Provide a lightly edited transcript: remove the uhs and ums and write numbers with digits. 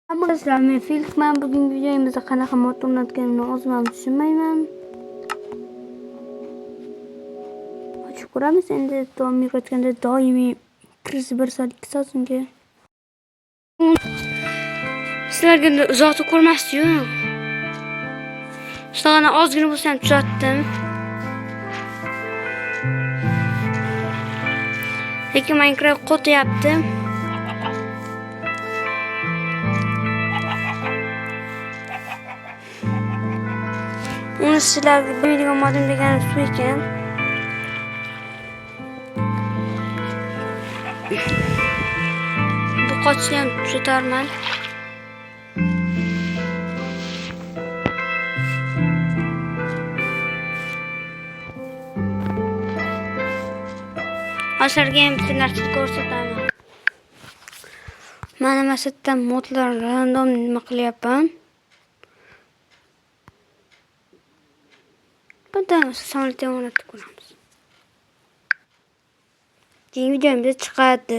Arkadaşlar men Filkman bugungi videomizda qanaqa mod o'rnatganimni o'zim ham tushunmayman. Ochib ko'ramiz endi davom etganda doimiy 1 soat 2 soat so'nggi. Sizlarga uzoqda ko'rmasdi-yu. Sizlarga ozgina bo'lsa ham tuzatdim. Lekin Minecraft qo'tyapti. Uni sizlarga biladigan modim deganim shu ekan. Bu qochni ham tuzatarman. Sizlarga ham bitta narsa ko'rsataman. Mana masalan modlar random nima qilyapman. Bundan samolyotni o'rnatib ko'ramiz. Keyingi videomizda chiqadi.